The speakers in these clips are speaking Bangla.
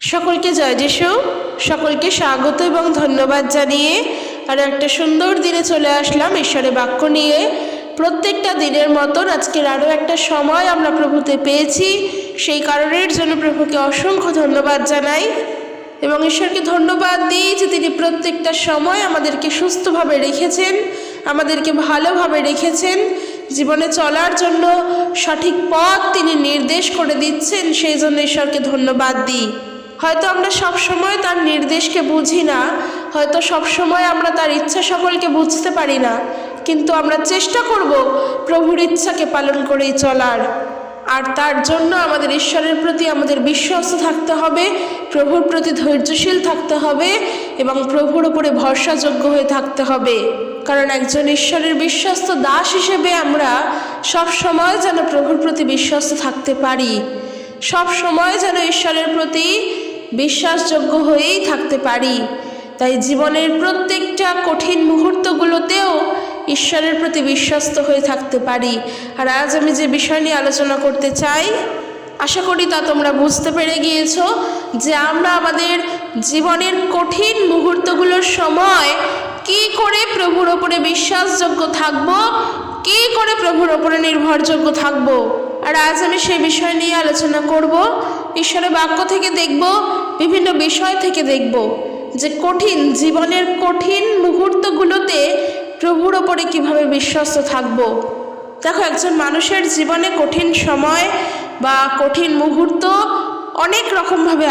সকলকে জয় যিশু। সকলকে স্বাগত এবং ধন্যবাদ জানিয়ে আর একটা সুন্দর দিনে চলে আসলাম ঈশ্বরের বাক্য নিয়ে। প্রত্যেকটা দিনের মতন আজকের আরও একটা সময় আমরা প্রভুতে পেয়েছি, সেই কারণের জন্য প্রভুকে অসংখ্য ধন্যবাদ জানাই এবং ঈশ্বরকে ধন্যবাদ দিই যে তিনি প্রত্যেকটা সময় আমাদেরকে সুস্থভাবে রেখেছেন, আমাদেরকে ভালোভাবে রেখেছেন, জীবনে চলার জন্য সঠিক পথ তিনি নির্দেশ করে দিচ্ছেন, সেই জন্য ঈশ্বরকে ধন্যবাদ দিই। হয়তো আমরা সব সময় তার নির্দেশকে বুঝি না, হয়তো সব সময় আমরা তার ইচ্ছা সকলকে বুঝতে পারি না, কিন্তু আমরা চেষ্টা করব প্রভুর ইচ্ছাকে পালন করেই চলার। আর তার জন্য আমাদের ঈশ্বরের প্রতি আমাদের বিশ্বস্ত থাকতে হবে, প্রভুর প্রতি ধৈর্যশীল থাকতে হবে এবং প্রভুর উপরে ভরসাযোগ্য হয়ে থাকতে হবে। কারণ একজন ঈশ্বরের বিশ্বস্ত দাস হিসেবে আমরা সব সময় যেন প্রভুর প্রতি বিশ্বস্ত থাকতে পারি, সব সময় যেন ঈশ্বরের প্রতি বিশ্বাসযোগ্য হয়েই থাকতে পারি। তাই জীবনের প্রত্যেকটা কঠিন মুহূর্তগুলোতেও ঈশ্বরের প্রতি বিশ্বস্ত হয়ে থাকতে পারি। আর আজ আমি যে বিষয় নিয়ে আলোচনা করতে চাই, আশা করি তা তোমরা বুঝতে পেরে গিয়েছো যে আমরা আমাদের জীবনের কঠিন মুহূর্তগুলোর সময় কি করে প্রভুর ওপরে বিশ্বাসযোগ্য থাকবো, কি করে প্রভুর ওপরে নির্ভরযোগ্য থাকবো। আর আজ আমি সেই বিষয় নিয়ে আলোচনা করব। ঈশ্বরের বাক্য থেকে দেখব, বিভিন্ন বিষয় থেকে দেখব যে জীবনের কঠিন মুহূর্তগুলোতে প্রভুর ওপরে কিভাবে বিশ্বস্ত থাকব। দেখো, একজন মানুষের জীবনে কঠিন সময় বা কঠিন মুহূর্ত অনেক রকমভাবে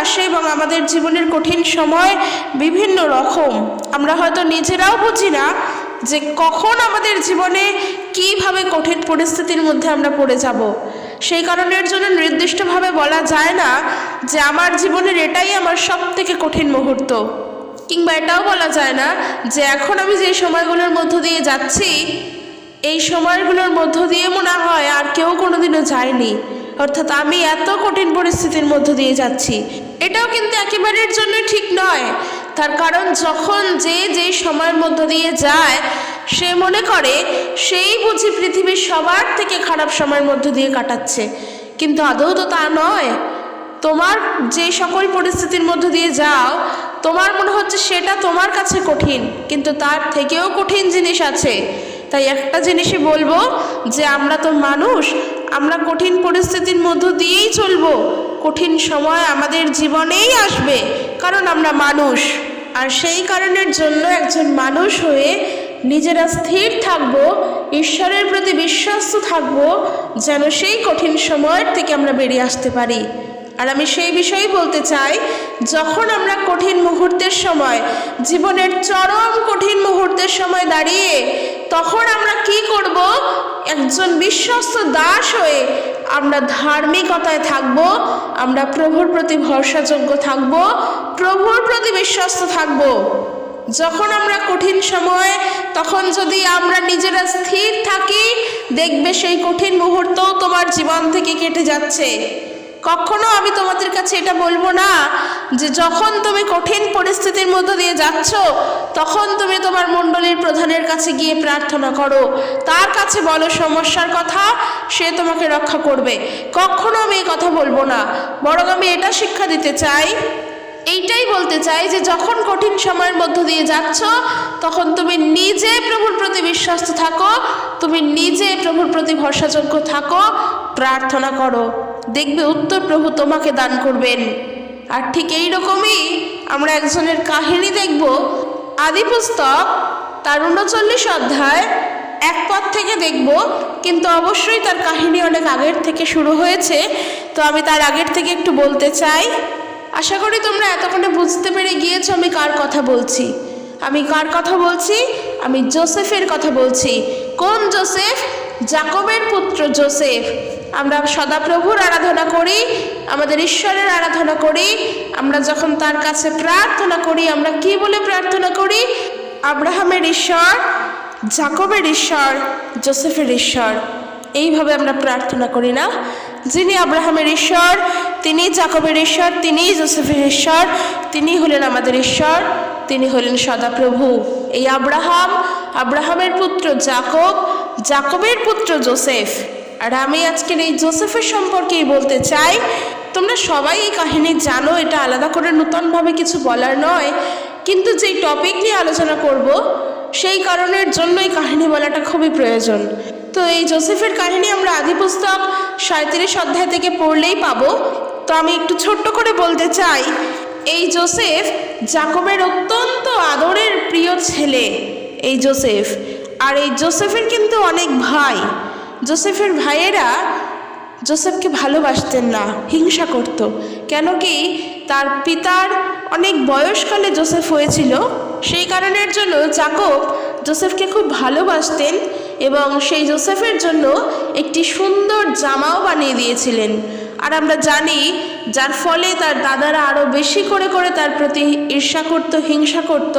আসে, এবং আমাদের জীবনের কঠিন সময় বিভিন্ন রকম। আমরা হয়তো নিজেরাও বুঝি না যে কখন আমাদের জীবনে কিভাবে কঠিন পরিস্থিতির মধ্যে আমরা পড়ে যাব। সেই কারণের জন্য নির্দিষ্টভাবে বলা যায় না যে আমার জীবনের এটাই আমার সব থেকে কঠিন মুহূর্ত, কিংবা এটাও বলা যায় না যে এখন আমি যে সময়গুলোর মধ্য দিয়ে যাচ্ছি এই সময়গুলোর মধ্য দিয়ে মনে হয় আর কেউ কোনোদিনও যায়নি, অর্থাৎ আমি এত কঠিন পরিস্থিতির মধ্য দিয়ে যাচ্ছি। এটাও কিন্তু একেবারের জন্য ঠিক নয়। তার কারণ যখন যে সময়ের মধ্য দিয়ে যায় সে মনে করে সেই বুঝি পৃথিবীর সবার থেকে খারাপ সময়ের মধ্য দিয়ে কাটাচ্ছে, কিন্তু আদৌ তো তা নয়। তোমার যে সকল পরিস্থিতির মধ্য দিয়ে যাও তোমার মনে হচ্ছে সেটা তোমার কাছে কঠিন, কিন্তু তার থেকেও কঠিন জিনিস আছে। তাই একটা জিনিসই বলবো যে আমরা তো মানুষ, আমরা কঠিন পরিস্থিতির মধ্য দিয়েই চলবো, কঠিন সময় আমাদের জীবনেই আসবে, কারণ আমরা মানুষ। আর সেই কারণের জন্য একজন মানুষ হয়ে নিজেরা স্থির থাকবো, ঈশ্বরের প্রতি বিশ্বস্ত থাকবো, যেন সেই কঠিন সময়ের থেকে আমরা বেরিয়ে আসতে পারি। আর আমি সেই বিষয়েই বলতে চাই, যখন আমরা কঠিন মুহূর্তের সময়, জীবনের চরম কঠিন মুহূর্তের সময় দাঁড়িয়ে তখন আমরা কি করব? একজন বিশ্বস্ত দাস হয়ে আমরা ধার্মিকতায় থাকব, আমরা প্রভুর প্রতি ভরসাযোগ্য থাকব, প্রভুর প্রতি বিশ্বস্ত থাকব। যখন আমরা কঠিন সময়, তখন যদি আমরা নিজেরা স্থির থাকি, দেখবে সেই কঠিন মুহূর্তও তোমার জীবন থেকে কেটে যাচ্ছে। কখনো আমি তোমাদের কাছে এটা বলবো না যে যখন তুমি কঠিন পরিস্থিতির মধ্য দিয়ে যাচ্ছ তখন তুমি তোমার মণ্ডলীর প্রধানের কাছে গিয়ে প্রার্থনা করো, তার কাছে বলো সমস্যার কথা, সে তোমাকে রক্ষা করবে। কখনো আমি এই কথা বলবো না, বরং আমি এটা শিক্ষা দিতে চাই, এইটাই বলতে চাই যে যখন কঠিন সময়ের মধ্য দিয়ে যাচ্ছ তখন তুমি নিজে প্রভুর প্রতি বিশ্বস্ত থাকো, তুমি নিজে প্রভুর প্রতি ভরসাযোগ্য থাকো, প্রার্থনা করো, দেখবে উত্তর প্রভু তোমাকে দান করবেন। আর ঠিক এই রকমই আমরা একজনের কাহিনী দেখব, আদি পুস্তক তার 39 অধ্যায় 1 পদ থেকে দেখব, কিন্তু অবশ্যই তার কাহিনী অনেক আগের থেকে শুরু হয়েছে, তো আমি তার আগের থেকে একটু বলতে চাই। আশা করি তোমরা এতক্ষণে বুঝতে পেরে গিয়েছো আমি কার কথা বলছি। আমি যোসেফের কথা বলছি। কোন যোসেফ? যাকবের পুত্র যোসেফ। আমরা সদাপ্রভুর আরাধনা করি, আমাদের ঈশ্বরের আরাধনা করি। আমরা যখন তার কাছে প্রার্থনা করি আমরা কি বলে প্রার্থনা করি? আব্রাহামের ঈশ্বর, যাকবের ঈশ্বর, যোসেফের ঈশ্বর, এইভাবে আমরা প্রার্থনা করি না? যিনি আব্রাহামের ঈশ্বর, তিনি যাকবের ঈশ্বর, তিনি যোসেফের ঈশ্বর, তিনি হলেন আমাদের ঈশ্বর, তিনি হলেন সদাপ্রভু। এই আব্রাহামের পুত্র যাকব, যাকবের পুত্র যোসেফ। আর আমি আজকের এই যোসেফের সম্পর্কেই বলতে চাই। তোমরা সবাই এই কাহিনী জানো, এটা আলাদা করে নূতনভাবে কিছু বলার নয়, কিন্তু যেই টপিক নিয়ে আলোচনা করব সেই কারণের জন্যই কাহিনী বলাটা খুবই প্রয়োজন। তো এই জোসেফের কাহিনী আমরা আদি পুস্তক 37 অধ্যায় থেকে পড়লেই পাবো। তো আমি একটু ছোট্ট করে বলতে চাই, এই জোসেফ যাকবের অত্যন্ত আদরের প্রিয় ছেলে এই জোসেফ। আর এই জোসেফের কিন্তু অনেক ভাই, জোসেফের ভাইয়েরা জোসেফকে ভালোবাসতেন না, হিংসা করত। কেন কি তার পিতার অনেক বয়সকালে জোসেফ হয়েছিল, সেই কারণের জন্য যাকব জোসেফকে খুব ভালোবাসতেন এবং সেই জোসেফের জন্য একটি সুন্দর জামাও বানিয়ে দিয়েছিলেন। আর আমরা জানি যার ফলে তার দাদারা আরও বেশি করে করে তার প্রতি ঈর্ষা করত, হিংসা করত।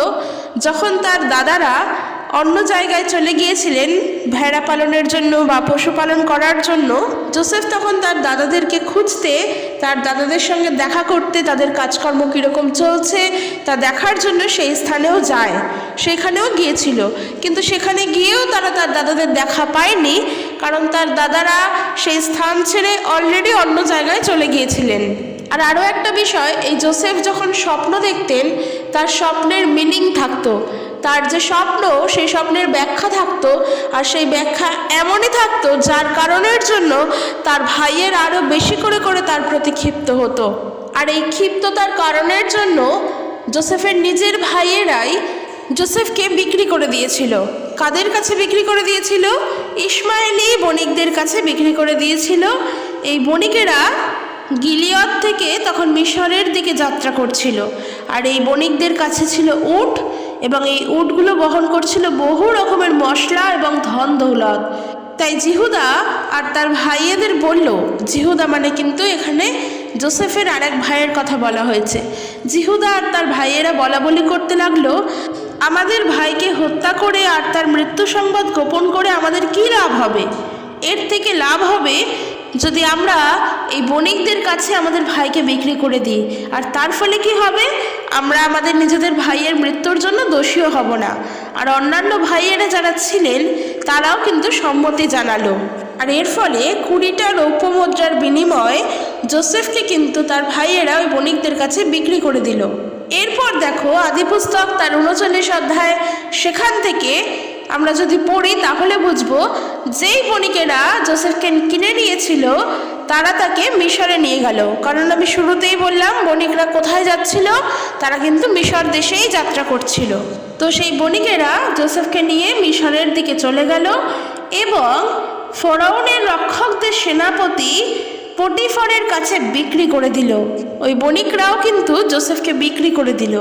যখন তার দাদারা অন্য জায়গায় চলে গিয়েছিলেন ভেড়া পালনের জন্য বা পশুপালন করার জন্য, জোসেফ তখন তার দাদাদেরকে খুঁজতে, তার দাদাদের সঙ্গে দেখা করতে, তাদের কাজকর্ম কীরকম চলছে তা দেখার জন্য সেই স্থানেও যায়, সেখানেও গিয়েছিল। কিন্তু সেখানে গিয়েও তারা তার দাদাদের দেখা পায়নি, কারণ তার দাদারা সেই স্থান ছেড়ে অলরেডি অন্য জায়গায় চলে গিয়েছিলেন। আর আরও একটা বিষয়, এই জোসেফ যখন স্বপ্ন দেখতেন তার স্বপ্নের মিনিং থাকতো, তার যে স্বপ্ন সেই স্বপ্নের ব্যাখ্যা থাকতো, আর সেই ব্যাখ্যা এমনই থাকতো যার কারণের জন্য তার ভাইয়ের আরও বেশি করে করে তার প্রতি ক্ষিপ্ত হতো। আর এই ক্ষিপ্ততার কারণের জন্য জোসেফের নিজের ভাইয়েরাই জোসেফকে বিক্রি করে দিয়েছিল। কাদের কাছে বিক্রি করে দিয়েছিল? ইসমায়েলি বণিকদের কাছে বিক্রি করে দিয়েছিল। এই বণিকেরা গিলিয়দ থেকে তখন মিশরের দিকে যাত্রা করছিল, আর এই বণিকদের কাছে ছিল উট, এবং এই উটগুলো বহন করছিল বহু রকমের মশলা এবং ধন দৌলত। তাই জিহুদা আর তার ভাইয়েদের বলল, জিহুদা মানে কিন্তু এখানে জোসেফের আরেক ভাইয়ের কথা বলা হয়েছে। জিহুদা আর তার ভাইয়েরা বলা বলি করতে লাগলো, আমাদের ভাইকে হত্যা করে আর তার মৃত্যু সংবাদ গোপন করে আমাদের কি লাভ হবে? এর থেকে লাভ হবে যদি আমরা এই বণিকদের কাছে আমাদের ভাইকে বিক্রি করে দিই, আর তার ফলে কি হবে? আমরা আমাদের নিজেদের ভাইয়ের মৃত্যুর জন্য দোষীও হব না। আর অন্যান্য ভাইয়েরা যারা ছিলেন তারাও কিন্তু সম্মতি জানালো। আর এর ফলে 20টা রৌপ্য মুদ্রার বিনিময়ে জোসেফকে কিন্তু তার ভাইয়েরা ওই বণিকদের কাছে বিক্রি করে দিল। এরপর দেখো আদি পুস্তক তার 39 অধ্যায়, সেখান থেকে আমরা যদি পড়ি তাহলে বুঝবো যেই বণিকেরা জোসেফকে কিনে নিয়েছিল তারা তাকে মিশরে নিয়ে গেল। কারণ আমি শুরুতেই বললাম বণিকরা কোথায় যাচ্ছিল, তারা কিন্তু মিশর দেশেই যাত্রা করছিল। তো সেই বণিকেরা জোসেফকে নিয়ে মিশরের দিকে চলে গেল এবং ফরাউনের রক্ষকদের সেনাপতি পটিফারের কাছে বিক্রি করে দিল। ওই বণিকরাও কিন্তু জোসেফকে বিক্রি করে দিল।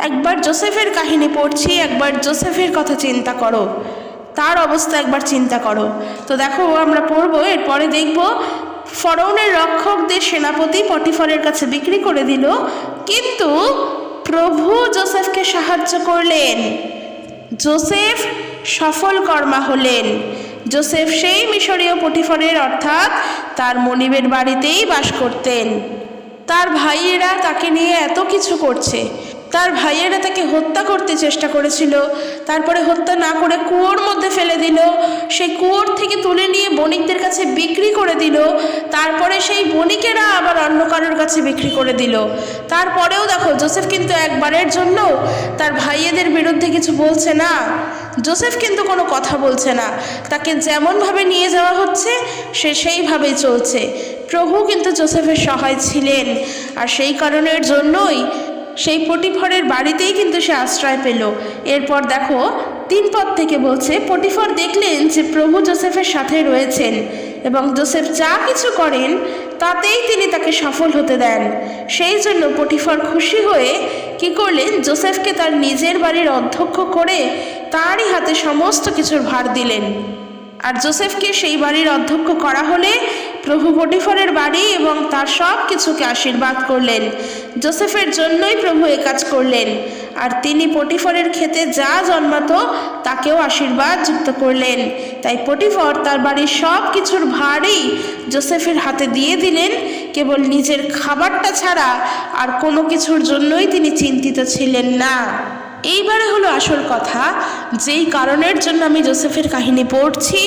একবার জোসেফের কাহিনী পড়ছি, একবার জোসেফের কথা চিন্তা করো, তার অবস্থা একবার চিন্তা করো। তো দেখো আমরা পড়বো, এরপরে দেখব ফরাউনের রক্ষকদের সেনাপতি পটিফারের কাছে বিক্রি করে দিল, কিন্তু প্রভু জোসেফকে সাহায্য করলেন। জোসেফ সফল কর্মা হলেন। জোসেফ সেই মিশরীয় পটিফারের অর্থাৎ তার মনিবের বাড়িতেই বাস করতেন। তার ভাইয়েরা তাকে নিয়ে এত কিছু করছে, তার ভাইয়েরা তাকে হত্যা করতে চেষ্টা করেছিল, তারপরে হত্যা না করে কুয়োর মধ্যে ফেলে দিল, সেই কুয়োর থেকে তুলে নিয়ে বণিকদের কাছে বিক্রি করে দিল, তারপরে সেই বণিকেরা আবার অন্য কারোর কাছে বিক্রি করে দিল। তারপরেও দেখো জোসেফ কিন্তু একবারের জন্য তার ভাইয়েদের বিরুদ্ধে কিছু বলছে না, জোসেফ কিন্তু কোনো কথা বলছে না, তাকে যেমনভাবে নিয়ে যাওয়া হচ্ছে সে সেইভাবেই চলছে। প্রভু কিন্তু জোসেফের সহায় ছিলেন, আর সেই কারণের জন্যই সেই পটিফারের বাড়িতেই কিন্তু সে আশ্রয় পেল। এরপর দেখো 3 পদ থেকে বলছে, পটিফার দেখলেন যে প্রভু জোসেফের সাথে রয়েছেন এবং জোসেফ যা কিছু করেন তাতেই তিনি তাকে সফল হতে দেন। সেই জন্য পটিফার খুশি হয়ে কি করলেন, জোসেফকে তার নিজের বাড়ির অধ্যক্ষ করে তারই হাতে সমস্ত কিছুর ভার দিলেন। আর জোসেফকে সেই বাড়ির অধ্যক্ষ করা হলে প্রভু পটিফারের বাড়ি এবং তার সব কিছুকে আশীর্বাদ করলেন। জোসেফের জন্যই প্রভু এ কাজ করলেন, আর তিনি পটিফারের খেতে যা জন্মাতো তাকেও আশীর্বাদ যুক্ত করলেন। তাই পটিফার তার বাড়ির সব কিছুর ভারই জোসেফের হাতে দিয়ে দিলেন। কেবল নিজের খাবারটা ছাড়া আর কোনো কিছুর জন্যই তিনি চিন্তিত ছিলেন না। এইবারে হলো আসল কথা, যেই কারণের জন্য আমি জোসেফের কাহিনী পড়ছি,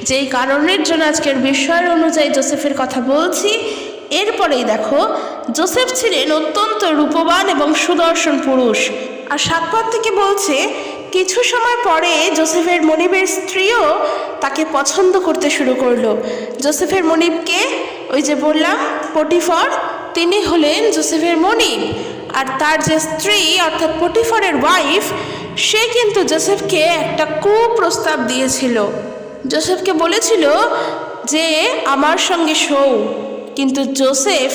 যেই কারণের জন্য আজকের বিষয়ের অনুযায়ী জোসেফের কথা বলছি, এরপরেই দেখো, যোসেফ ছিলেন অত্যন্ত রূপবান এবং সুদর্শন পুরুষ। আর 7 পদ থেকে বলছে, কিছু সময় পরে যোসেফের মনিবের স্ত্রীও তাকে পছন্দ করতে শুরু করলো। যোসেফের মনিবকে, ওই যে বললাম পটিফর, তিনি হলেন যোসেফের মনিব। আর তার যে স্ত্রী অর্থাৎ পটিফরের ওয়াইফ, সে কিন্তু যোসেফকে একটা কুপ্রস্তাব দিয়েছিল। যোসেফকে বলেছিল যে আমার সঙ্গে শোও, কিন্তু যোসেফ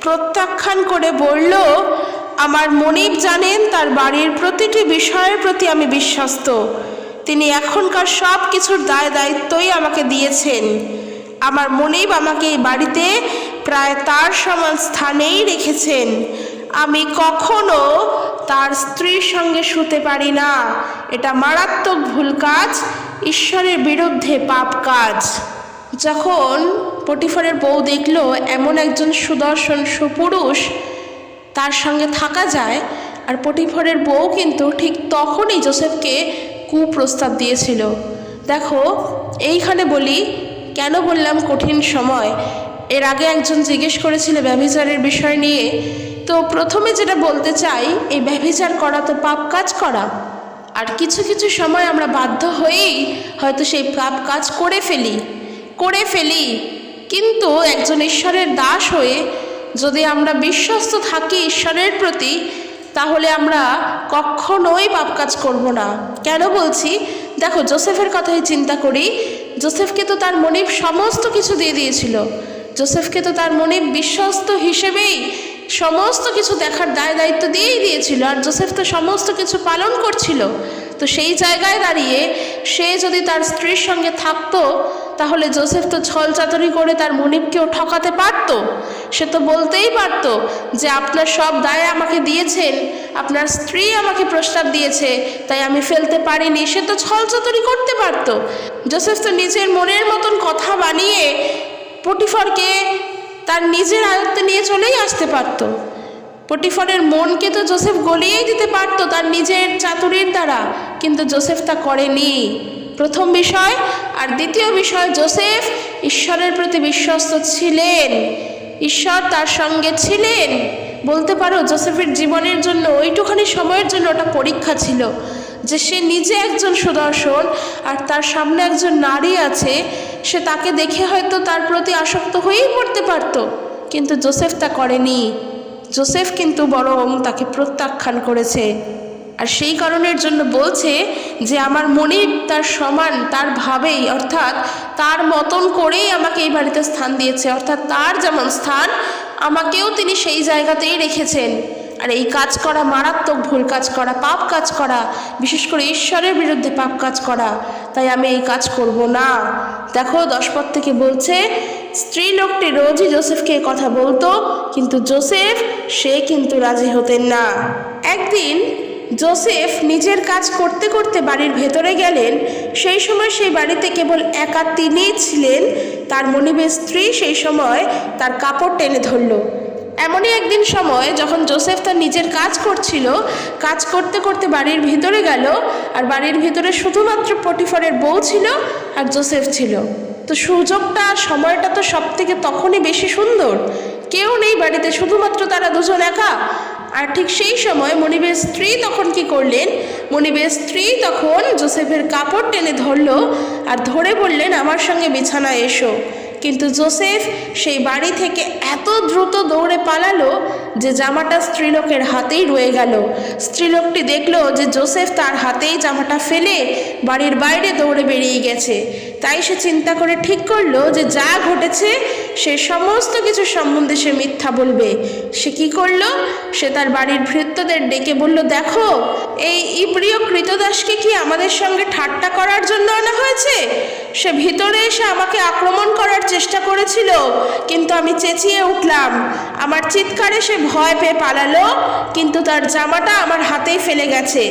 প্রত্যাখ্যান করে বলল, আমার মনিব জানেন তার বাড়ির প্রতিটি বিষয়ের প্রতি আমি বিশ্বস্ত। তিনি এখনকার সব কিছুর দায় দায়িত্বই আমাকে দিয়েছেন। আমার মনিব আমাকে এই বাড়িতে প্রায় তার সমান স্থানেই রেখেছেন। আমি কখনো তার স্ত্রীর সঙ্গে শুতে পারি না। এটা মারাত্মক ভুল কাজ, ঈশ্বরের বিরুদ্ধে পাপ কাজ। যখন পটিফরের বউ দেখল এমন একজন সুদর্শন সুপুরুষ তার সঙ্গে থাকা যায়, আর পটিফরের বউ কিন্তু ঠিক তখনই যোসেফকে কুপ্রস্তাব দিয়েছিল। দেখো, এইখানে বলি, কেন বললাম কঠিন সময়। এর আগে একজন জিজ্ঞেস করেছিল ব্যভিচারের বিষয় নিয়ে। তো প্রথমে যেটা বলতে চাই, এই ব্যভিচার করা তো পাপ কাজ করা, আর কিছু কিছু সময় আমরা বাধ্য হয়েই হয়তো সেই পাপ কাজ করে ফেলি। কিন্তু একজন ঈশ্বরের দাস হয়ে যদি আমরা বিশ্বস্ত থাকি ঈশ্বরের প্রতি, তাহলে আমরা কখনোই পাপ কাজ করব না। কেন বলছি, দেখো যোসেফের কথাই চিন্তা করি। যোসেফকে তো তার মনিব সমস্ত কিছু দিয়ে দিয়েছিল। যোসেফকে তো তার মনিব বিশ্বস্ত হিসেবেই সমস্ত কিছু দেখার দায় দায়িত্ব দিয়েই দিয়েছিল, আর যোসেফ তো সমস্ত কিছু পালন করছিল। তো সেই জায়গায় দাঁড়িয়ে সে যদি তার স্ত্রীর সঙ্গে থাকতো, তাহলে যোসেফ তো ছল চাতুরি করে তার মনিবকেও ঠকাতে পারত। সে তো বলতেই পারত যে আপনার সব দায় আমাকে দিয়েছেন, আপনার স্ত্রী আমাকে প্রস্তাব দিয়েছে, তাই আমি ফেলতে পারিনি। সে তো ছল চাতুরি করতে পারত। যোসেফ তো নিজের মনের মতন কথা বানিয়ে পটিফরকে তার নিজের আয়ত্তে নিয়ে চলেই আসতে পারত। পটিফরের মনকে তো যোসেফ গলিয়েই দিতে পারত তার নিজের চাতুরির দ্বারা, কিন্তু যোসেফ তা করেনি। প্রথম বিষয়। আর দ্বিতীয় বিষয়, যোসেফ ঈশ্বরের প্রতি বিশ্বস্ত ছিলেন, ঈশ্বর তার সঙ্গে ছিলেন। বলতে পারো যোসেফের জীবনের জন্য ওইটুখানি সময়ের জন্য ওটা পরীক্ষা ছিল, যে সে নিজে একজন সুদর্শন আর তার সামনে একজন নারী আছে, সে তাকে দেখে হয়তো তার প্রতি আসক্ত হয়েই পড়তে পারত, কিন্তু যোসেফ তা করেনি। যোসেফ কিন্তু বরং তাকে প্রত্যাখ্যান করেছে। আর সেই কারণের জন্য বলছে যে আমার মনিব তার সমান, তার ভাবেই, অর্থাৎ তার মতন করেই আমাকে এই বাড়িতে স্থান দিয়েছে। অর্থাৎ তার যেমন স্থান, আমাকেও তিনি সেই জায়গাতেই রেখেছেন। আর এই কাজ করা মারাত্মক ভুল কাজ করা, পাপ কাজ করা, বিশেষ করে ঈশ্বরের বিরুদ্ধে পাপ কাজ করা। তাই আমি এই কাজ করব না। দেখো 10 পদ থেকে বলছে, স্ত্রী লোকটি রোজই যোসেফকে কথা বলতো, কিন্তু যোসেফ সে কিন্তু রাজি হতেন না। একদিন যোসেফ নিজের কাজ করতে করতে বাড়ির ভেতরে গেলেন। সেই সময় সেই বাড়িতে কেবল একা তিনিই ছিলেন। তার মনিবের স্ত্রী সেই সময় তার কাপড় টেনে ধরল। এমনই একদিন সময় যখন যোসেফ তার নিজের কাজ করছিল, কাজ করতে করতে বাড়ির ভিতরে গেল, আর বাড়ির ভিতরে শুধুমাত্র পটিফরের বউ ছিল আর যোসেফ ছিল। তো সুযোগটা, সময়টা তো সব থেকে তখনই বেশি সুন্দর। কেউ নেই বাড়িতে, শুধুমাত্র তারা দুজন একা। আর ঠিক সেই সময় মনিবের স্ত্রী তখন কি করলেন, মনিবের স্ত্রী তখন যোসেফের কাপড় টেনে ধরলো আর ধরে বললেন, আমার সঙ্গে বিছানায় এসো। কিন্তু যোসেফ সেই বাড়ি থেকে এত দ্রুত দৌড়ে পালালো যে জামাটা স্ত্রীলোকের হাতেই রয়ে গেল। স্ত্রীলোকটি দেখলো যে যোসেফ তার হাতেই জামাটা ফেলে বাড়ির বাইরে দৌড়ে বেরিয়ে গেছে। তাই সে চিন্তা করে ঠিক করলো যে যা ঘটেছে সে সমস্ত কিছু সম্বন্ধে সে মিথ্যা বলবে। সে কি করলো, সে তার বাড়ির ভৃত্যদের ডেকে বলল, দেখো এই ইব্রিয় কৃতদাসকে কি আমাদের সঙ্গে ঠাট্টা করার জন্য আনা হয়েছে? সে ভিতরে এসে আমাকে আক্রমণ করার চেষ্টা করেছিল, কিন্তু আমি চেঁচিয়ে উঠলাম। আমার চিৎকারে সে ভয় পেয়ে পালালো, কিন্তু তার জামাটা আমার হাতেই ফেলে গেছে।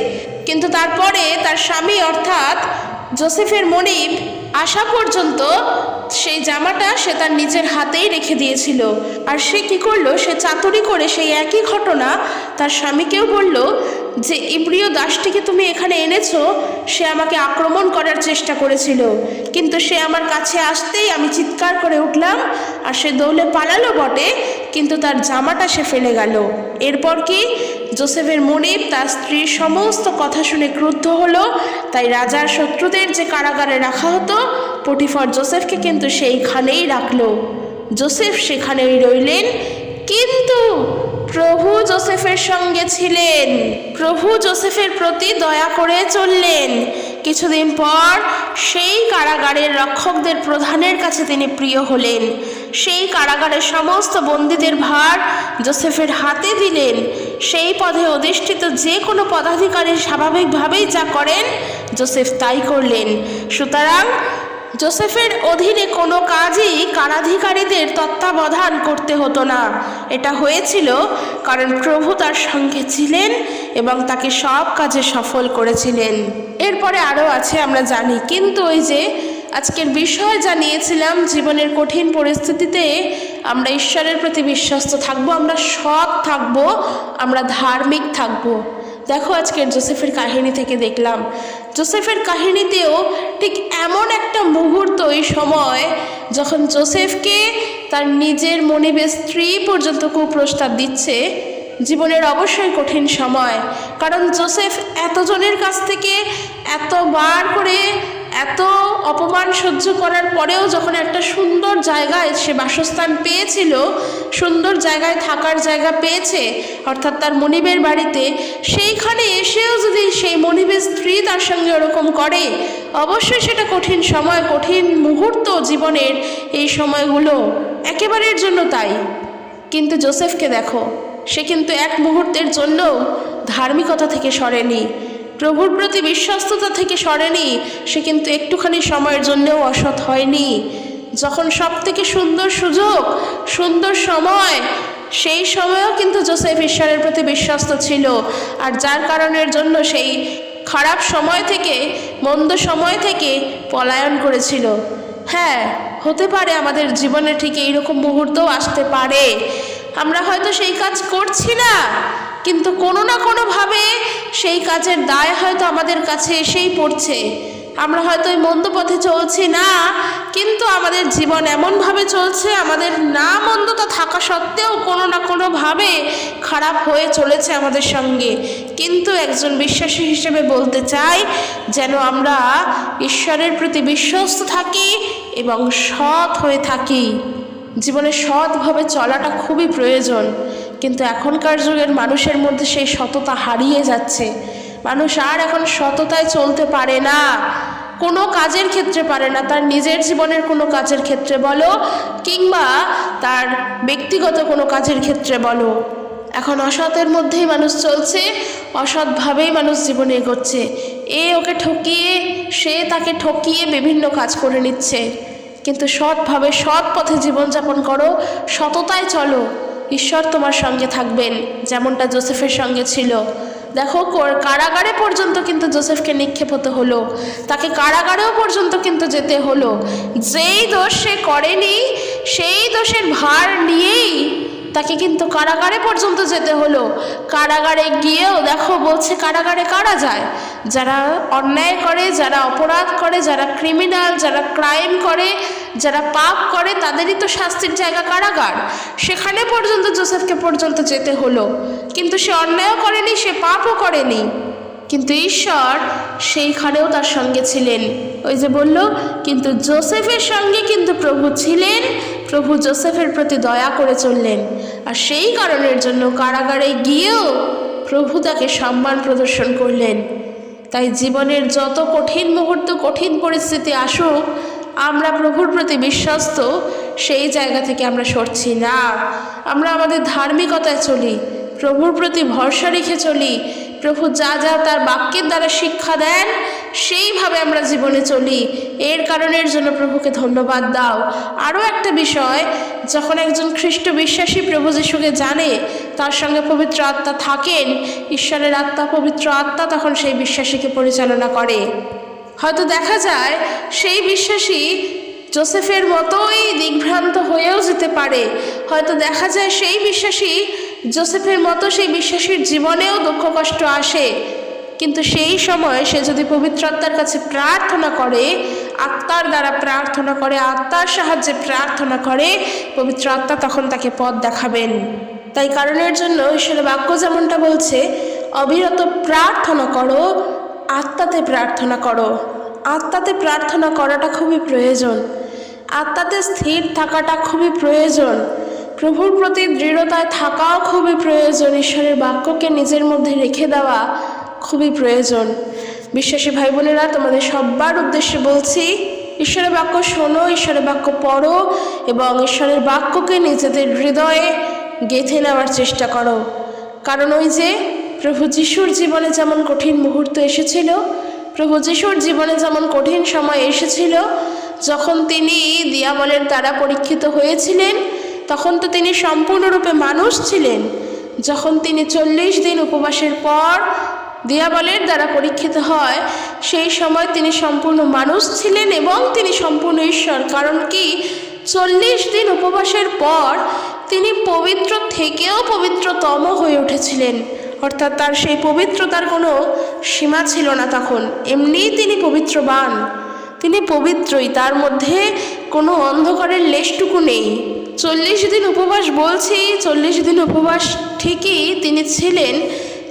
কিন্তু তারপরে তার স্বামী অর্থাৎ যোসেফের মনিব আসা পর্যন্ত সেই জামাটা সে তার নিজের হাতেই রেখে দিয়েছিল। আর সে কি করলো, সে চাতুরি করে সেই একই ঘটনা তার স্বামীকেও বলল যে ইব্রিয় দাসটিকে তুমি এখানে এনেছো, সে আমাকে আক্রমণ করার চেষ্টা করেছিল, কিন্তু সে আমার কাছে আসতেই আমি চিৎকার করে উঠলাম, আর সে দৌড়ে পালালো বটে, কিন্তু তার জামাটা সে ফেলে গেল। এরপর কি? যোসেফের মনিব তার স্ত্রীর সমস্ত কথা শুনে ক্রুদ্ধ হলো। তাই রাজার শত্রুদের যে কারাগারে রাখা হতো, পটিফর যোসেফকে কিন্তু সেইখানেই রাখলো। যোসেফ সেখানেই রইলেন, কিন্তু প্রভু যোসেফের সঙ্গে ছিলেন। প্রভু যোসেফের প্রতি দয়া করে চললেন। কিছুদিন পর সেই কারাগারের রক্ষকদের প্রধানের কাছে তিনি প্রিয় হলেন। সেই কারাগারের সমস্ত বন্দীদের ভার যোসেফের হাতে দিলেন। সেই পদে অধিষ্ঠিত যে কোনো পদাধিকারী স্বাভাবিকভাবেই যা করেন, যোসেফ তাই করলেন। সুতরাং যোসেফের অধীনে কোনো কাজই কারাধিকারীদের তত্ত্বাবধান করতে হতো না। এটা হয়েছিল কারণ প্রভু তার সঙ্গে ছিলেন এবং তাকে সব কাজে সফল করেছিলেন। এরপরে আরও আছে আমরা জানি, কিন্তু ওই যে আজকের বিষয় জানিয়েছিলাম, জীবনের কঠিন পরিস্থিতিতে আমরা ঈশ্বরের প্রতি বিশ্বস্ত থাকবো, আমরা সৎ থাকবো, আমরা ধার্মিক থাকবো। দেখো আজকের যোসেফের কাহিনী থেকে দেখলাম, যোসেফের কাহিনীতেও ঠিক এমন একটা মুহূর্ত, এই সময় যখন যোসেফকে তার নিজের মনিবের স্ত্রী পর্যন্ত কুপ্রস্তাব দিচ্ছে। জীবনের অবশ্যই কঠিন সময়, কারণ যোসেফ এতজনের কাছ থেকে এতবার করে এত অপমান সহ্য করার পরেও যখন একটা সুন্দর জায়গায় সে বাসস্থান পেয়েছিল, সুন্দর জায়গায় থাকার জায়গা পেয়েছে, অর্থাৎ তার মনিবের বাড়িতে, সেইখানে এসেও যদি সেই মনিবের স্ত্রী তার সঙ্গে ওরকম করে, অবশ্যই সেটা কঠিন সময়, কঠিন মুহূর্ত জীবনের এই সময়গুলো একেবারের জন্য তাই। কিন্তু যোসেফকে দেখো, সে কিন্তু এক মুহূর্তের জন্য ধার্মিকতা থেকে সরেনি, প্রভুর প্রতি বিশ্বস্ততা থেকে সরেনি। সে কিন্তু একটুখানি সময়ের জন্যও অসৎ হয়নি। যখন সব থেকে সুন্দর সুযোগ, সুন্দর সময়, সেই সময়েও কিন্তু যোসেফ ঈশ্বরের প্রতি বিশ্বস্ত ছিল। আর যার কারণের জন্য সেই খারাপ সময় থেকে, মন্দ সময় থেকে পলায়ন করেছিল। হ্যাঁ, হতে পারে আমাদের জীবনে ঠিক এইরকম মুহূর্তও আসতে পারে। আমরা হয়তো সেই কাজ করছি না, কিন্তু কোনো না কোনোভাবে সেই কাজের দায় হয়তো আমাদের কাছে এসেই পড়ছে। আমরা হয়তো ওই মন্দ পথে চলছি না, কিন্তু আমাদের জীবন এমনভাবে চলছে, আমাদের না মন্দতা থাকা সত্ত্বেও কোনো না কোনোভাবে খারাপ হয়ে চলেছে আমাদের সঙ্গে। কিন্তু একজন বিশ্বাসী হিসেবে বলতে চাই, যেন আমরা ঈশ্বরের প্রতি বিশ্বস্ত থাকি এবং সৎ হয়ে থাকি। জীবনে সৎভাবে চলাটা খুবই প্রয়োজন, কিন্তু এখনকার যুগের মানুষের মধ্যে সেই সততা হারিয়ে যাচ্ছে। মানুষ আর এখন সততায় চলতে পারে না, কোনো কাজের ক্ষেত্রে পারে না। তার নিজের জীবনের কোনো কাজের ক্ষেত্রে বলো, কিংবা তার ব্যক্তিগত কোনো কাজের ক্ষেত্রে বলো, এখন অসতের মধ্যেই মানুষ চলছে, অসৎভাবেই মানুষ জীবনে এগোচ্ছে। এ ওকে ঠকিয়ে, সে তাকে ঠকিয়ে বিভিন্ন কাজ করে নিচ্ছে। কিন্তু সৎভাবে, সৎ পথে জীবনযাপন করো, সততায় চলো, ঈশ্বর তোমার সঙ্গে থাকবেন, যেমনটা যোসেফের সঙ্গে ছিল। দেখো, কারাগারে পর্যন্ত কিন্তু যোসেফকে নিক্ষেপ হতে হলো, তাকে কারাগারেও পর্যন্ত কিন্তু যেতে হলো। যেই দোষ সে করেনি, সেই দোষের ভার নিয়েই তাকে কিন্তু কারাগারে পর্যন্ত যেতে হলো। কারাগারে গিয়েও দেখো, বলছে কারাগারে কারা যায়? যারা অন্যায় করে, যারা অপরাধ করে, যারা ক্রিমিনাল, যারা ক্রাইম করে, যারা পাপ করে, তাদেরই তো শাস্তির জায়গা কারাগার। সেখানে পর্যন্ত যোসেফকে পর্যন্ত যেতে হলো, কিন্তু সে অন্যায়ও করেনি, সে পাপও করেনি, কিন্তু ঈশ্বর সেইখানেও তার সঙ্গে ছিলেন। ওই যে বলল, কিন্তু যোসেফের সঙ্গে কিন্তু প্রভু ছিলেন, প্রভু যোসেফের প্রতি দয়া করে চললেন। আর সেই কারণের জন্য কারাগারে গিয়েও প্রভু তাকে সম্মান প্রদর্শন করলেন। তাই জীবনের যত কঠিন মুহূর্ত, কঠিন পরিস্থিতি আসুক, আমরা প্রভুর প্রতি বিশ্বস্ত, সেই জায়গা থেকে আমরা সরছি না। আমরা আমাদের ধার্মিকতায় চলি, প্রভুর প্রতি ভরসা রেখে চলি। প্রভু যা যা তার বাক্যের দ্বারা শিক্ষা দেন, সেইভাবে আমরা জীবনে চলি। এর কারণের জন্য প্রভুকে ধন্যবাদ দাও। আরও একটা বিষয়, যখন একজন খ্রিস্ট বিশ্বাসী প্রভু যিশুকে জানে, তার সঙ্গে পবিত্র আত্মা থাকেন, ঈশ্বরের আত্মা, পবিত্র আত্মা তখন সেই বিশ্বাসীকে পরিচালনা করে। হয়তো দেখা যায় সেই বিশ্বাসী যোসেফের মতোই দিগ্ভ্রান্ত হয়েও যেতে পারে। হয়তো দেখা যায় সেই বিশ্বাসী যোসেফের মতো সেই বিশ্বাসীর জীবনেও দুঃখ কষ্ট আসে, কিন্তু সেই সময় সে যদি পবিত্র আত্মার কাছে প্রার্থনা করে, আত্মার দ্বারা প্রার্থনা করে, আত্মার সাহায্যে প্রার্থনা করে, পবিত্র আত্মা তখন তাকে পথ দেখাবেন। তাই কারণের জন্য ঈশ্বরের বাক্য যেমনটা বলছে, অবিরত প্রার্থনা করো, আত্মাতে প্রার্থনা করো। আত্মাতে প্রার্থনা করাটা খুবই প্রয়োজন, আত্মাতে স্থির থাকাটা খুবই প্রয়োজন, প্রভুর প্রতি দৃঢ়তায় থাকাও খুবই প্রয়োজন, ঈশ্বরের বাক্যকে নিজের মধ্যে রেখে দেওয়া খুবই প্রয়োজন। বিশ্বাসী ভাই বোনেরা, তোমাদের সবার উদ্দেশ্যে বলছি, ঈশ্বরের বাক্য শোনো, ঈশ্বরের বাক্য পড়ো এবং ঈশ্বরের বাক্যকে নিজেদের হৃদয়ে গেঁথে নেওয়ার চেষ্টা করো। কারণ ওই যে প্রভু যিশুর জীবনে যেমন কঠিন মুহূর্ত এসেছিল, প্রভু যিশুর জীবনে যেমন কঠিন সময় এসেছিল, যখন তিনি দিয়াবলের দ্বারা পরীক্ষিত হয়েছিলেন, তখন তো তিনি সম্পূর্ণরূপে মানুষ ছিলেন। যখন তিনি 40 দিন উপবাসের পর দিয়াবলের দ্বারা পরীক্ষিত হয়, সেই সময় তিনি সম্পূর্ণ মানুষ ছিলেন এবং তিনি সম্পূর্ণ ঈশ্বর। কারণ কি, 40 দিন উপবাসের পর তিনি পবিত্র থেকেও পবিত্রতম হয়ে উঠেছিলেন, অর্থাৎ তার সেই পবিত্রতার কোনো সীমা ছিল না। তখন এমনিই তিনি পবিত্রবান, তিনি পবিত্রই, তার মধ্যে কোনো অন্ধকারের লেশটুকু নেই। 40 দিন উপবাস বলছি, 40 দিন উপবাস ঠিকই তিনি ছিলেন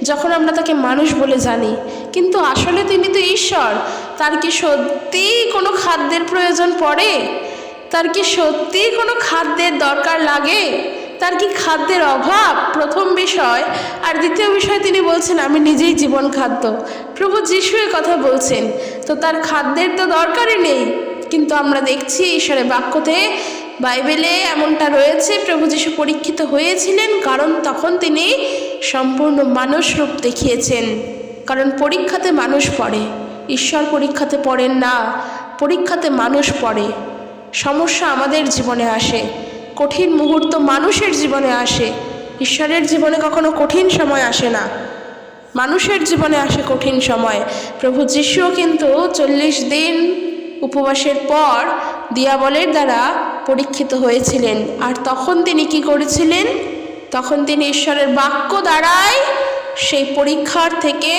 যখন আমরা তাকে মানুষ বলে জানি, কিন্তু আসলে তিনি তো ঈশ্বর। তার কি সত্যি কোনো খাদ্যের প্রয়োজন পড়ে? তার কি সত্যি কোনো খাদ্যের দরকার লাগে? তার কি খাদ্যের অভাব? প্রথম বিষয়। আর দ্বিতীয় বিষয়, তিনি বলছেন আমি নিজেই জীবন খাদ্য। প্রভু যিশু এ কথা বলছেন, তো তার খাদ্যের তো দরকারই নেই। কিন্তু আমরা দেখছি ঈশ্বরের বাক্যতে, বাইবেলে এমনটা রয়েছে, প্রভু যিশু পরীক্ষিত হয়েছিলেন কারণ তখন তিনি সম্পূর্ণ মানুষ রূপ দেখিয়েছেন। কারণ পরীক্ষাতে মানুষ পড়ে, ঈশ্বর পরীক্ষাতে পড়েন না, পরীক্ষাতে মানুষ পড়ে। সমস্যা আমাদের জীবনে আসে, কঠিন মুহূর্ত মানুষের জীবনে আসে। ঈশ্বরের জীবনে কখনো কঠিন সময় আসে না, মানুষের জীবনে আসে কঠিন সময়। প্রভু যিশুও কিন্তু 40 দিন উপবাসের পর দিয়াবলের দ্বারা পরীক্ষিত হয়েছিলেন। আর তখন তিনি কি করেছিলেন? তখন তিনি ঈশ্বরের বাক্য দ্বারাই সেই পরীক্ষার থেকে,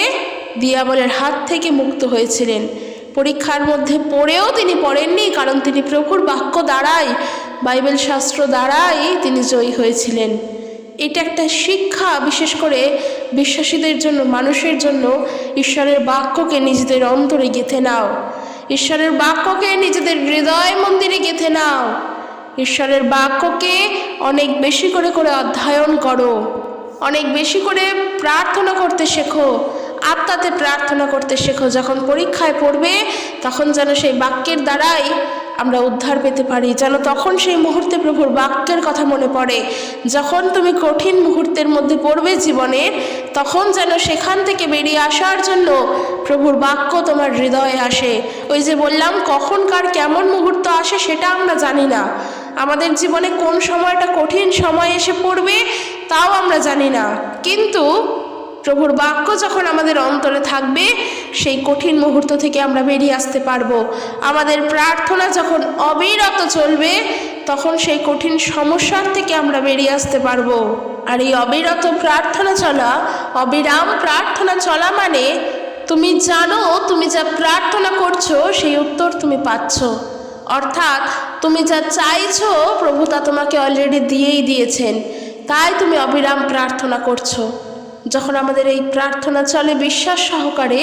দিয়াবলের হাত থেকে মুক্ত হয়েছিলেন। পরীক্ষার মধ্যে পড়েও তিনি পড়েননি, কারণ তিনি প্রভুর বাক্য দ্বারাই, বাইবেল শাস্ত্র দ্বারাই তিনি জয়ী হয়েছিলেন। এটা একটা শিক্ষা, বিশেষ করে বিশ্বাসীদের জন্য, মানুষের জন্য। ঈশ্বরের বাক্যকে নিজেদের অন্তরে গেঁথে নাও, ঈশ্বরের বাক্যকে নিজেদের হৃদয় মন্দিরে গেঁথে নাও, ঈশ্বরের বাক্যকে অনেক বেশি করে অধ্যয়ন করো, অনেক বেশি করে প্রার্থনা করতে শেখো, আত্মাতে প্রার্থনা করতে শেখো। যখন পরীক্ষায় পড়বে তখন যেন সেই বাক্যের দ্বারাই আমরা উদ্ধার পেতে পারি, যেন তখন সেই মুহূর্তে প্রভুর বাক্যের কথা মনে পড়ে। যখন তুমি কঠিন মুহূর্তের মধ্যে পড়বে জীবনের, তখন যেন সেখান থেকে বেরিয়ে আসার জন্য প্রভুর বাক্য তোমার হৃদয়ে আসে। ওই যে বললাম, কখন কার কেমন মুহূর্ত আসে সেটা আমরা জানি না, আমাদের জীবনে কোন সময়টা কঠিন সময় এসে পড়বে তাও আমরা জানি না, কিন্তু প্রভুর বাক্য যখন আমাদের অন্তরে থাকবে, সেই কঠিন মুহূর্ত থেকে আমরা বেরিয়ে আসতে পারবো। আমাদের প্রার্থনা যখন অবিরত চলবে, তখন সেই কঠিন সমস্যার থেকে আমরা বেরিয়ে আসতে পারবো। আর এই অবিরত প্রার্থনা চলা, অবিরাম প্রার্থনা চলা মানে তুমি জানো তুমি যা প্রার্থনা করছো সেই উত্তর তুমি পাচ্ছ, অর্থাৎ তুমি যা চাইছো প্রভু তা তোমাকে অলরেডি দিয়েই দিয়েছেন, তাই তুমি অবিরাম প্রার্থনা করছো। যখন আমাদের এই প্রার্থনা চলে বিশ্বাস সহকারে,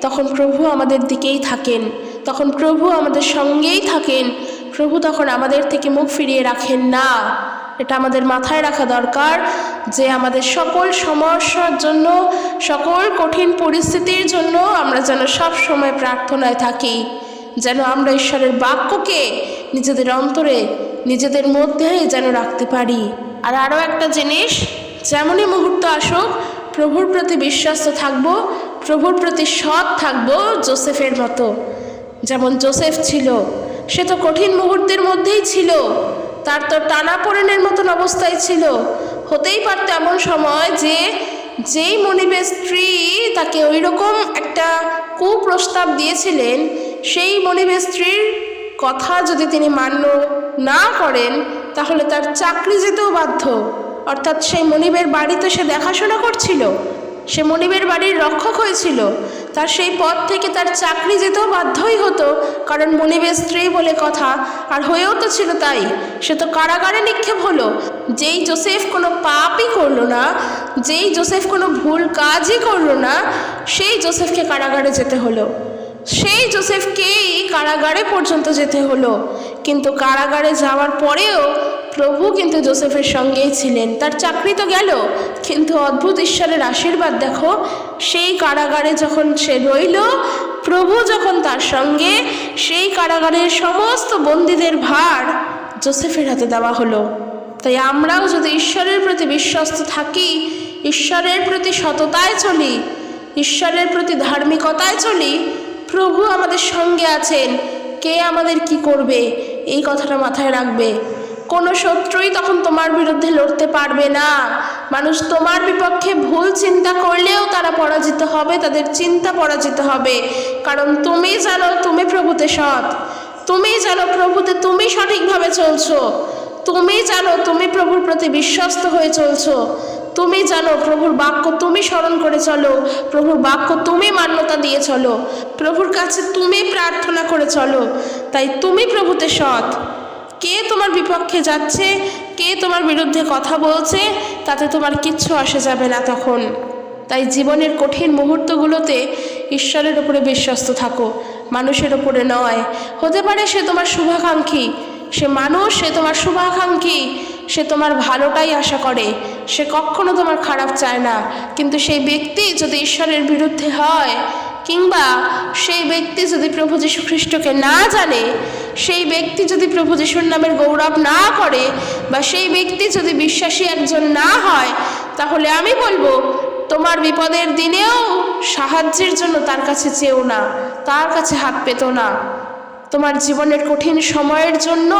তখন প্রভু আমাদের দিকেই থাকেন, তখন প্রভু আমাদের সঙ্গেই থাকেন, প্রভু তখন আমাদের থেকে মুখ ফিরিয়ে রাখেন না। এটা আমাদের মাথায় রাখা দরকার যে আমাদের সকল সমস্যার জন্য, সকল কঠিন পরিস্থিতির জন্য আমরা যেন সব সময় প্রার্থনায় থাকি, যেন আমরা ঈশ্বরের বাক্যকে নিজেদের অন্তরে, নিজেদের মধ্যে যেন রাখতে পারি। আর আরও একটা জিনিস, যেমনই মুহূর্ত আসুক প্রভুর প্রতি বিশ্বস্ত থাকবো, প্রভুর প্রতি সৎ থাকবো, যোসেফের মতো। যেমন যোসেফ ছিল, সে তো কঠিন মুহূর্তের মধ্যেই ছিল, তার তো টানাপোড়েনের মতন অবস্থায় ছিল। হতেই পারত এমন সময় যে যেই মনিবের স্ত্রী তাকে ওই রকম একটা কুপ্রস্তাব দিয়েছিলেন, সেই মনিবের স্ত্রীর কথা যদি তিনি মান্য না করেন, তাহলে তার চাকরি যেতেও বাধ্য। অর্থাৎ সেই মনিবের বাড়িতে সে দেখাশোনা করছিল, সে মনিবের বাড়ির রক্ষক হয়েছিল। তার সেই পদ থেকে তার চাকরি যেতেও বাধ্যই হতো, কারণ মনিবের স্ত্রী বলে কথা, আর হয়েও তো ছিল তাই। সে তো কারাগারে নিক্ষেপ হলো। যেই যোসেফ কোনো পাপই করলো না, যেই যোসেফ কোনো ভুল কাজই করলো না, সেই যোসেফকে কারাগারে যেতে হলো, সেই যোসেফকেই কারাগারে পর্যন্ত যেতে হলো। কিন্তু কারাগারে যাওয়ার পরেও প্রভু কিন্তু যোসেফের সঙ্গেই ছিলেন। তার চাকরি তো গেল, কিন্তু অদ্ভুত ঈশ্বরের আশীর্বাদ দেখো, সেই কারাগারে যখন সে রইল, প্রভু যখন তার সঙ্গে, সেই কারাগারের সমস্ত বন্দীদের ভার যোসেফের হাতে দেওয়া হলো। তাই আমরাও যদি ঈশ্বরের প্রতি বিশ্বস্ত থাকি, ঈশ্বরের প্রতি সততায় চলি, ঈশ্বরের প্রতি ধার্মিকতায় চলি, প্রভু আমাদের সঙ্গে আছেন। কে আমাদের কি করবে এই কথাটা মাথায় রাখবে। কোনো শত্রুই তখন তোমার বিরুদ্ধে লড়তে পারবে না। মানুষ তোমার বিপক্ষে ভুল চিন্তা করলেও তারা পরাজিত হবে, তাদের চিন্তা পরাজিত হবে। কারণ তুমি জানো তুমি প্রভুতে সৎ, তুমি জানো প্রভুতে তুমি সঠিকভাবে চলছো, তুমি জানো তুমি প্রভুর প্রতি বিশ্বস্ত হয়ে চলছো, তুমি জানো প্রভুর বাক্য তুমি স্মরণ করে চলো, প্রভুর বাক্য তুমি মান্যতা দিয়ে চলো, প্রভুর কাছে তুমি প্রার্থনা করে চলো। তাই তুমি প্রভুতে সৎ। কে তোমার বিপক্ষে যাচ্ছে, কে তোমার বিরুদ্ধে কথা বলছে, তাতে তোমার কিচ্ছু আসে যাবে না তখন। তাই জীবনের কঠিন মুহূর্তগুলোতে ঈশ্বরের উপরে বিশ্বস্ত থাকো, মানুষের উপরে নয়। হতে পারে সে তোমার শুভাকাঙ্ক্ষী, সে মানুষ, সে তোমার শুভাকাঙ্ক্ষী, সে তোমার ভালোটাই আশা করে, সে কখনো তোমার খারাপ চায় না। কিন্তু সেই ব্যক্তি যদি ঈশ্বরের বিরুদ্ধে হয়, কিংবা সেই ব্যক্তি যদি প্রভু যীশু খ্রিস্টকে না জানে, সেই ব্যক্তি যদি প্রভু যীশুর নামের গৌরব না করে, বা সেই ব্যক্তি যদি বিশ্বাসী একজন না হয়, তাহলে আমি বলবো তোমার বিপদের দিনেও সাহায্যের জন্য তার কাছে চেও না, তার কাছে হাত পেতো না। তোমার জীবনের কঠিন সময়ের জন্য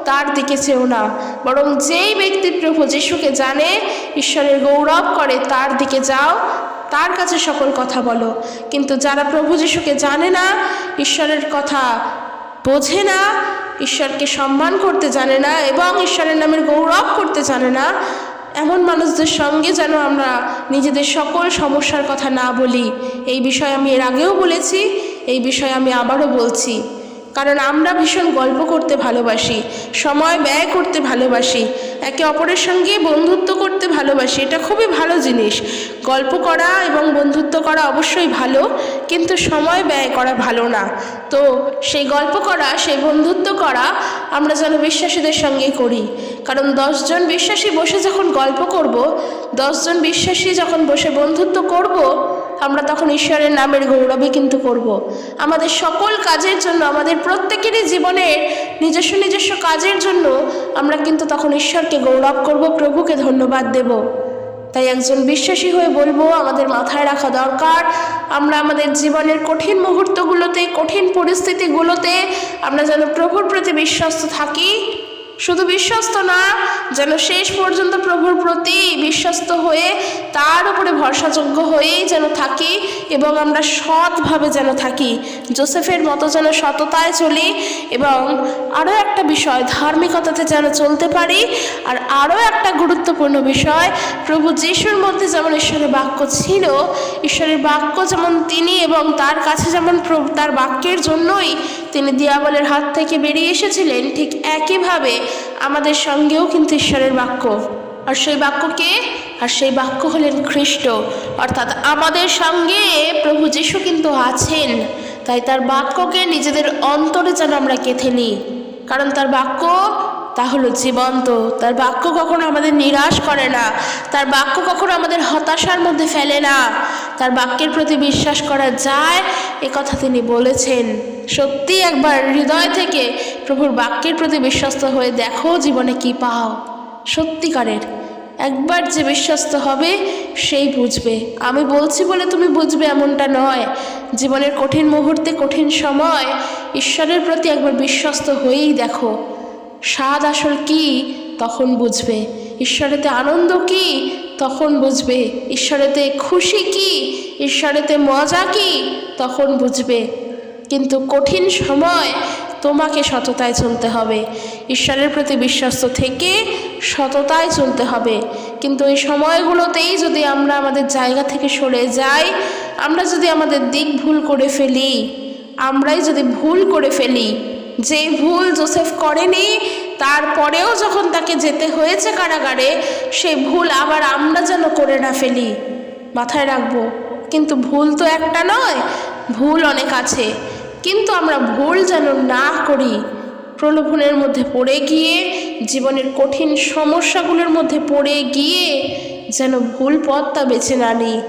তার দিকে চেও না, বরং যেই ব্যক্তি প্রভু যীশুকে জানে, ঈশ্বরের গৌরব করে, তার দিকে যাও, তার কাছে সকল কথা বলো। কিন্তু যারা প্রভু যীশুকে জানে না, ঈশ্বরের কথা বোঝে না, ঈশ্বরকে সম্মান করতে জানে না এবং ঈশ্বরের নামের গৌরব করতে জানে না, এমন মানুষদের সঙ্গে যেন আমরা নিজেদের সকল সমস্যার কথা না বলি। এই বিষয়ে আমি এর আগেও বলেছি, এই বিষয়ে আমি আবারও বলছি। কারণ আমরা ভীষণ গল্প করতে ভালোবাসি, সময় ব্যয় করতে ভালোবাসি, একে অপরের সঙ্গে বন্ধুত্ব করতে ভালোবাসি। এটা খুবই ভালো জিনিস। গল্প করা এবং বন্ধুত্ব করা অবশ্যই ভালো, কিন্তু সময় ব্যয় করা ভালো না। তো সেই গল্প করা, সেই বন্ধুত্ব করা আমরা যেন বিশ্বাসীদের সঙ্গে করি। কারণ 10 জন বিশ্বাসী বসে যখন গল্প করব, 10 জন বিশ্বাসী যখন বসে বন্ধুত্ব করব, আমরা তখন ঈশ্বরের নামের গৌরবই কিন্তু করব। আমাদের সকল কাজের জন্য, আমাদের প্রত্যেকেরই জীবনের নিজস্ব নিজস্ব কাজের জন্য আমরা কিন্তু তখন ঈশ্বরকে গৌরব করব, প্রভুকে ধন্যবাদ দেব। তাই একজন বিশ্বাসী হয়ে বলবো, আমাদের মাথায় রাখা দরকার, আমরা আমাদের জীবনের কঠিন মুহূর্তগুলোতে, কঠিন পরিস্থিতিগুলোতে আমরা যেন প্রভুর প্রতি বিশ্বস্ত থাকি। শুধু বিশ্বস্ত না, যেন শেষ পর্যন্ত প্রভুর প্রতি বিশ্বস্ত হয়ে তার উপরে ভরসাযোগ্য হয়েই যেন থাকি, এবং আমরা সৎভাবে যেন থাকি, যোসেফের মতো যেন সততায় চলি। এবং আরও একটা বিষয়, ধার্মিকতাতে যেন চলতে পারি। আর আরও একটা গুরুত্বপূর্ণ বিষয়, প্রভু যিশুর মধ্যে যেমন ঈশ্বরের বাক্য ছিল, ঈশ্বরের বাক্য যেমন তিনি, এবং তার কাছে যেমন তার বাক্যের জন্যই তিনি দিয়াবলের হাত থেকে বেরিয়ে এসেছিলেন, ঠিক একইভাবে আমাদের সঙ্গেও কিন্তু ঈশ্বরের বাক্য। আর সেই বাক্যকে, আর সেই বাক্য হলেন খ্রিস্ট, অর্থাৎ আমাদের সঙ্গে প্রভু যীশু কিন্তু আছেন। তাই তার বাক্যকে নিজেদের অন্তরে যেন আমরা গেঁথে নিই, কারণ তার বাক্য তা হলো জীবন্ত। তার বাক্য কখনো আমাদের নিরাশ করে না, তার বাক্য কখনো আমাদের হতাশার মধ্যে ফেলে না। তার বাক্যের প্রতি বিশ্বাস করা যায়, এ কথা তিনি বলেছেন। সত্যি একবার হৃদয় থেকে প্রভুর বাক্যের প্রতি বিশ্বস্ত হয়ে দেখো, জীবনে কি পাও। সত্যিকারের একবার যে বিশ্বস্ত হবে সেই বুঝবে। আমি বলছি বলে তুমি বুঝবে এমনটা নয়। জীবনের কঠিন মুহূর্তে, কঠিন সময় ঈশ্বরের প্রতি একবার বিশ্বস্ত হয়েই দেখো, স্বাদ আসল কি তখন বুঝবে, ঈশ্বরেতে আনন্দ কি তখন বুঝবে, ঈশ্বরেতে খুশি কি, ঈশ্বরেতে মজা কি তখন বুঝবে। কিন্তু কঠিন সময় তোমাকে সততায় চলতে হবে, ঈশ্বরের প্রতি বিশ্বস্ত থেকে সততায় চলতে হবে। কিন্তু এই সময়গুলোতেই যদি আমরা আমাদের জায়গা থেকে সরে যাই, আমরা যদি আমাদের দিক ভুল করে ফেলি, আমরাই যদি ভুল করে ফেলি, যে ভুল জোসেফ করেনি তারপরেও যখন তাকে যেতে হয়েছে কারাগারে, সেই ভুল আবার আমরা যেন করে না ফেলি, মাথায় রাখবো। কিন্তু ভুল তো একটা নয়, ভুল অনেক আছে, কিন্তু আমরা ভুল যেন না করি। প্রলোভনের মধ্যে পড়ে গিয়ে, জীবনের কঠিন সমস্যাগুলোর মধ্যে পড়ে গিয়ে যেন ভুল পথটা বেছে না নিই।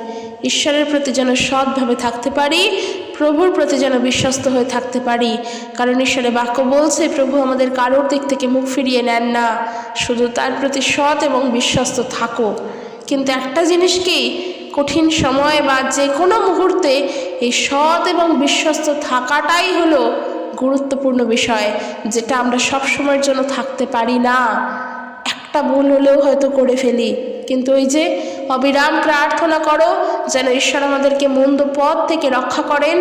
ঈশ্বরের প্রতি যেন সৎভাবে থাকতে পারি, প্রভুর প্রতি যেন বিশ্বস্ত হয়ে থাকতে পারি। কারণ ঈশ্বরের বাক্য বলছে, প্রভু আমাদের কারোর দিক থেকে মুখ ফিরিয়ে নেন না, শুধু তার প্রতি সৎ এবং বিশ্বস্ত থাকো। কিন্তু একটা জিনিস কি, কঠিন সময় বা যে কোনো মুহূর্তে এই সৎ এবং বিশ্বস্ত থাকাটাই হলো গুরুত্বপূর্ণ বিষয়, যেটা আমরা সব সময়ের জন্য থাকতে পারি না। একটা ভুল হলেও হয়তো করে ফেলি, কিন্তু ওই যে অবিরাম প্রার্থনা করো যেন ঈশ্বর আমাদেরকে মন্দ পথ থেকে রক্ষা করেন,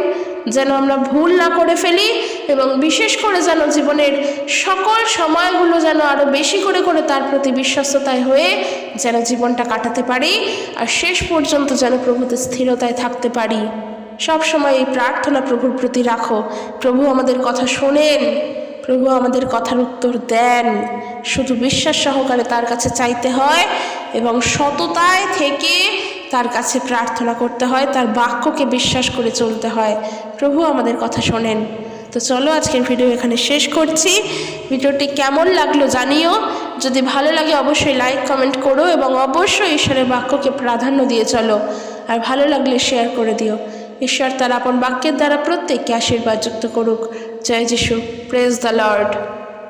যেন আমরা ভুল না করে ফেলি, এবং বিশেষ করে যেন জীবনের সকল সময়গুলো যেন আরও বেশি করে করে তার প্রতি বিশ্বস্ততায় হয়ে যেন জীবনটা কাটাতে পারি, আর শেষ পর্যন্ত যেন প্রভুতে স্থিরতায় থাকতে পারি। সব সময় এই প্রার্থনা প্রভুর প্রতি রাখো। প্রভু আমাদের কথা শোনেন, প্রভু আমাদের কথার উত্তর দেন। শুধু বিশ্বাস সহকারে তার কাছে চাইতে হয় এবং সততায় থেকে তার কাছে প্রার্থনা করতে হয়, তার বাক্যকে বিশ্বাস করে চলতে হয়। প্রভু আমাদের কথা শোনেন। তো চলো আজকের ভিডিও এখানে শেষ করছি। ভিডিওটি কেমন লাগলো জানিও। যদি ভালো লাগে অবশ্যই লাইক কমেন্ট করো এবং অবশ্যই ঈশ্বরের বাক্যকে প্রাধান্য দিয়ে চলো। আর ভালো লাগলে শেয়ার করে দিও। ঈশ্বর তার আপন বাক্যের দ্বারা প্রত্যেককে আশীর্বাদ যুক্ত করুক। জয় যিশু। Praise the Lord.